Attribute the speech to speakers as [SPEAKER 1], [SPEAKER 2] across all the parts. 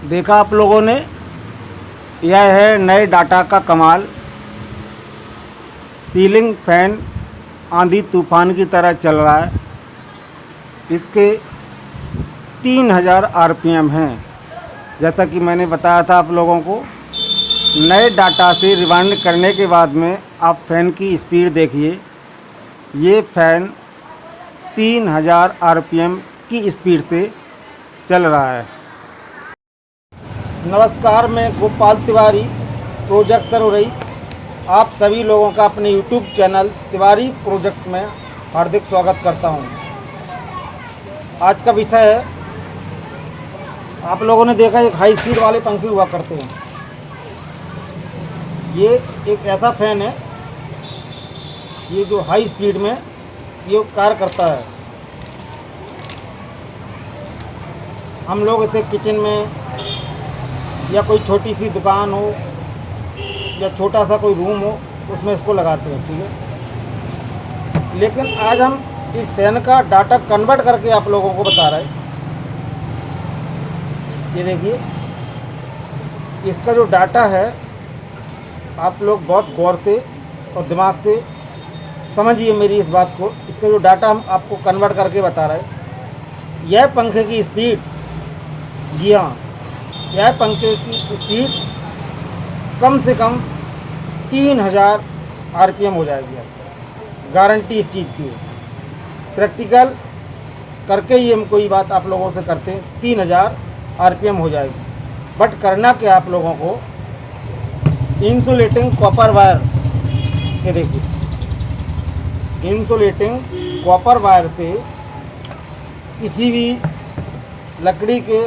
[SPEAKER 1] देखा आप लोगों ने, यह है नए डाटा का कमाल। सीलिंग फैन आंधी तूफान की तरह चल रहा है। इसके 3000 आरपीएम हैं। जैसा कि मैंने बताया था आप लोगों को, नए डाटा से रिवाइंड करने के बाद में आप फ़ैन की स्पीड देखिए। ये फ़ैन 3000 आरपीएम की स्पीड से चल रहा है। नमस्कार, मैं गोपाल तिवारी, प्रोजेक्ट सरोरई, आप सभी लोगों का अपने यूट्यूब चैनल तिवारी प्रोजेक्ट में हार्दिक स्वागत करता हूं। आज का विषय है, आप लोगों ने देखा एक हाई स्पीड वाले पंखे हुआ करते हैं। ये एक ऐसा फ़ैन है, ये जो हाई स्पीड में ये कार्य करता है। हम लोग इसे किचन में या कोई छोटी सी दुकान हो या छोटा सा कोई रूम हो, उसमें इसको लगाते हैं, ठीक है। लेकिन आज हम इस फ़ैन का डाटा कन्वर्ट करके आप लोगों को बता रहे हैं। ये देखिए, इसका जो डाटा है, आप लोग बहुत गौर से और दिमाग से समझिए मेरी इस बात को। इसका जो डाटा हम आपको कन्वर्ट करके बता रहे हैं, यह पंखे की स्पीड, जी हाँ, यह पंखे की स्पीड कम से कम 3000 आरपीएम हो जाएगी। आपको गारंटी इस चीज़ की है। प्रैक्टिकल करके ही हम कोई बात आप लोगों से करते हैं, 3000 आरपीएम हो जाएगी। बट करना क्या आप लोगों को, इंसुलेटिंग कॉपर वायर, ये देखिए, इंसुलेटिंग कॉपर वायर से किसी भी लकड़ी के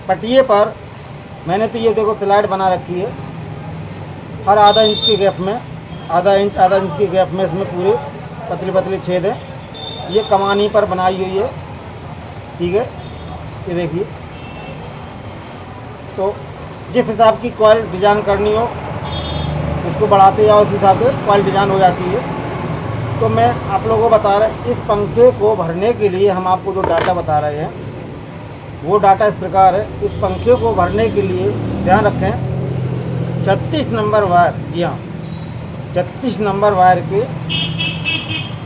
[SPEAKER 1] पटिए पर, मैंने तो ये देखो स्लाइड बना रखी है, हर आधा इंच के गैप में, आधा इंच के गैप में इसमें पूरे पतले पतले छेद हैं। ये कमानी पर बनाई हुई है, ठीक है। ये देखिए, तो जिस हिसाब की कॉइल डिज़ाइन करनी हो, इसको बढ़ाते जाओ, उस हिसाब से कॉइल डिज़ाइन हो जाती है। तो मैं आप लोगों को बता रहा है, इस पंखे को भरने के लिए हम आपको जो डाटा बता रहे हैं, वो डाटा इस प्रकार है। इस पंखे को भरने के लिए ध्यान रखें, 36 नंबर वायर, जी हाँ, 36 नंबर वायर के,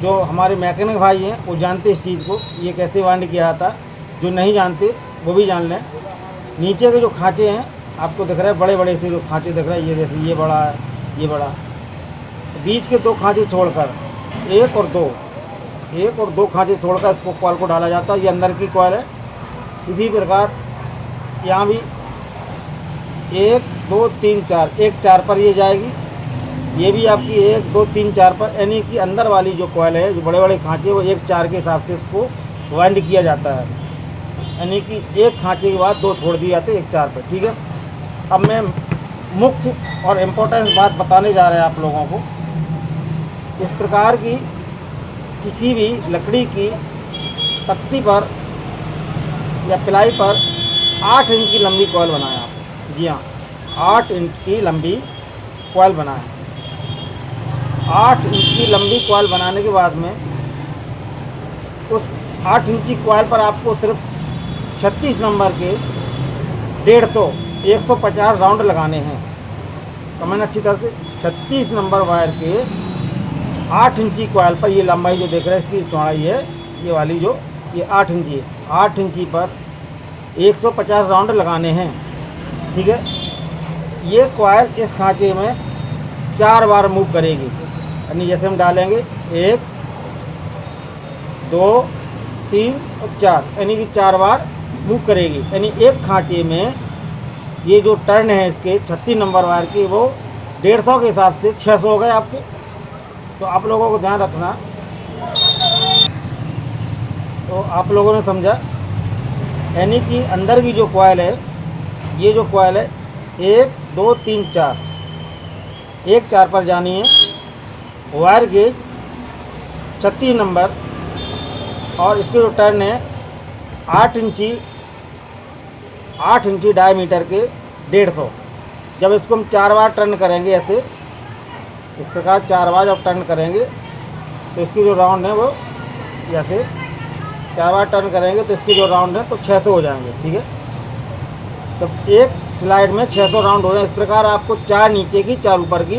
[SPEAKER 1] जो हमारे मैकेनिक भाई हैं वो जानते इस चीज़ को, ये कैसे वाइंड किया जाता। जो नहीं जानते वो भी जान लें। नीचे के जो खांचे हैं आपको दिख रहे हैं, बड़े बड़े से जो खांचे दिख रहे हैं, ये जैसे ये बड़ा है, ये बड़ा, बीच के 2 खांचे छोड़कर, एक और दो खांचे छोड़कर इसको कॉइल को डाला जाता है। ये अंदर की कॉइल है। इसी प्रकार यहाँ भी 1 2 3 4, 1 4 पर ये जाएगी। ये भी आपकी 1 2 3 4 पर, यानी कि अंदर वाली जो कॉइल है, जो बड़े बड़े खांचे, वो 1 4 के हिसाब से इसको वाइंड किया जाता है। यानी कि एक खांचे के बाद 2 छोड़ दिए जाते हैं 1 4 पर, ठीक है। अब मैं मुख्य और इम्पोर्टेंट बात बताने जा रहे हैं आप लोगों को। इस प्रकार की किसी भी लकड़ी की तख्ती पर या प्लाई पर 8 इंच की लंबी कॉइल बनाएं आप, जी हाँ, 8 इंच की लंबी कॉइल बनाएं। 8 इंच की लंबी कॉइल बनाने के बाद में उस 8 इंची कॉइल पर आपको सिर्फ 36 नंबर के 150 राउंड लगाने हैं। कमेंट अच्छी तरह से, 36 नंबर वायर के 8 इंची कॉइल पर, ये लंबाई जो देख रहे हैं, इसकी चौड़ाई है ये वाली, जो ये 8 इंची है, 8 इंची पर 150 राउंड लगाने हैं, ठीक है। ये कॉइल इस खांचे में 4 बार मूव करेगी। यानी जैसे हम डालेंगे 1 2 3 और 4, यानी कि 4 बार मूव करेगी। यानी एक खांचे में ये जो टर्न है इसके 36 नंबर वायर के, वो 150 के हिसाब से 600 हो गए आपके। तो आप लोगों को ध्यान रखना। तो आप लोगों ने समझा, यानी कि अंदर की जो कॉइल है, ये जो कॉइल है 1 2 3 4, 1 4 पर जानी है। वायर गेज 36 नंबर, और इसके जो टर्न है 8 इंची डायमीटर के 150। जब इसको हम 4 बार टर्न करेंगे, ऐसे इस प्रकार 4 बार जब टर्न करेंगे, तो इसकी जो राउंड है वो जैसे 4 बार टर्न करेंगे तो इसके जो राउंड हैं तो 600 हो जाएंगे। ठीक है, तो एक स्लाइड में 600 राउंड हो रहे हैं। इस प्रकार आपको 4 नीचे की 4 ऊपर की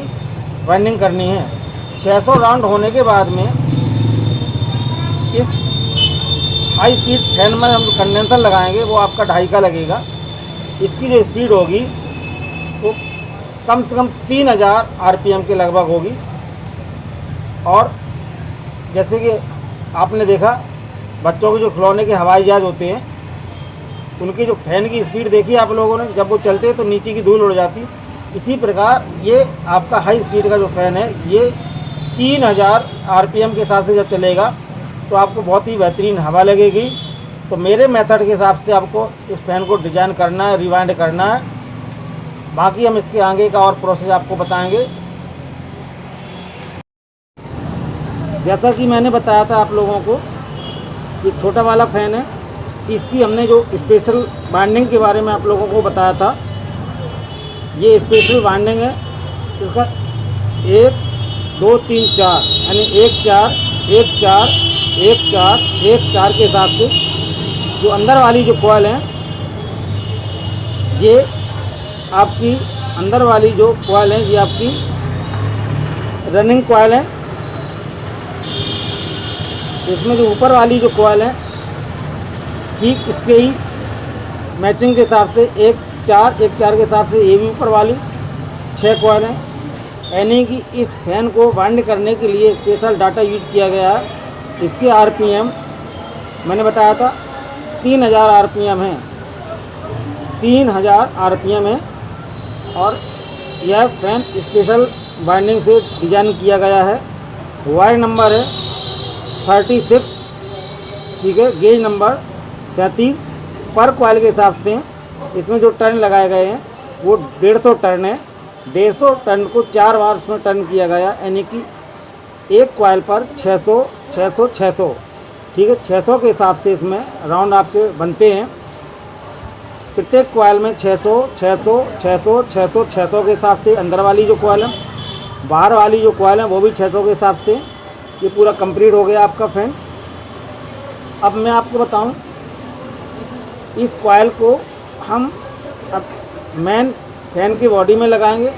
[SPEAKER 1] वाइंडिंग करनी है। 600 राउंड होने के बाद में इस हाई स्पीड फैन में हम कंडेंसर लगाएंगे, वो आपका 2.5 का लगेगा। इसकी जो स्पीड होगी वो कम से कम 3000 आरपीएम के लगभग होगी। और जैसे कि आपने देखा बच्चों के जो खिलौने के हवाई जहाज़ होते हैं, उनकी जो फैन की स्पीड देखी आप लोगों ने, जब वो चलते हैं तो नीचे की धूल उड़ जाती। इसी प्रकार ये आपका हाई स्पीड का जो फ़ैन है, ये 3000 आरपीएम के हिसाब से जब चलेगा तो आपको बहुत ही बेहतरीन हवा लगेगी। तो मेरे मेथड के हिसाब से आपको इस फ़ैन को डिज़ाइन करना है, रिवाइंड करना है। बाकी हम इसके आगे का और प्रोसेस आपको बताएंगे। जैसा कि मैंने बताया था आप लोगों को, ये छोटा वाला फ़ैन है, इसकी हमने जो स्पेशल बाइंडिंग के बारे में आप लोगों को बताया था, ये स्पेशल बाइंडिंग है। इसका 1 2 3 4 यानी 1 4 1 4 1 4 1 4 के हिसाब से जो अंदर वाली जो कॉइल है, ये आपकी अंदर वाली जो कॉइल है, ये आपकी रनिंग कॉइल है। इसमें जो ऊपर वाली जो कॉइल है, ठीक इसके ही मैचिंग के हिसाब से 1 4 1 4 के हिसाब से ये भी ऊपर वाली 6 कॉइल हैं। यानी कि इस फैन को बाइंड करने के लिए स्पेशल डाटा यूज किया गया है। इसके आरपीएम मैंने बताया था 3000 आरपीएम है, 3000 आरपीएम है। और यह फैन स्पेशल बाइंडिंग से डिज़ाइन किया गया है। वायर नंबर है 36, ठीक है, गेज नंबर 33। पर कॉइल के हिसाब से इसमें जो टर्न लगाए गए हैं वो 150 टर्न है। 150 टर्न को 4 बार इसमें टर्न किया गया, यानी कि एक कॉइल पर 600 600 600, ठीक है, 600 के हिसाब से इसमें राउंड आपके बनते हैं। प्रत्येक कॉइल में 600 600 600 600 600 के हिसाब से अंदर वाली जो कॉइल है, बाहर वाली जो कॉइल है वो भी 600 के हिसाब से। ये पूरा कंप्लीट हो गया आपका फैन। अब मैं आपको बताऊं, इस कॉइल को हम अब मेन फैन की बॉडी में लगाएंगे,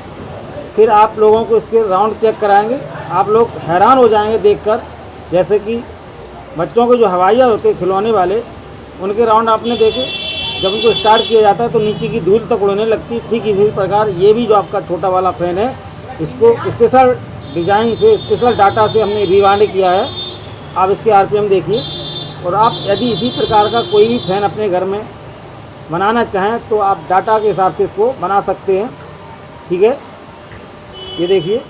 [SPEAKER 1] फिर आप लोगों को इसके राउंड चेक कराएंगे। आप लोग हैरान हो जाएंगे देखकर, जैसे कि बच्चों के जो हवाइयाँ होते हैं खिलौने वाले, उनके राउंड आपने देखे, जब उनको स्टार्ट किया जाता है तो नीचे की धूल तक उड़ने लगती है। ठीक इसी प्रकार ये भी जो आपका छोटा वाला फैन है, इसको स्पेशल डिज़ाइन से, स्पेशल डाटा से हमने रिवाइंड किया है। आप इसके आरपीएम देखिए। और आप यदि इसी प्रकार का कोई भी फैन अपने घर में बनाना चाहें तो आप डाटा के हिसाब से इसको बना सकते हैं। ठीक है, ये देखिए।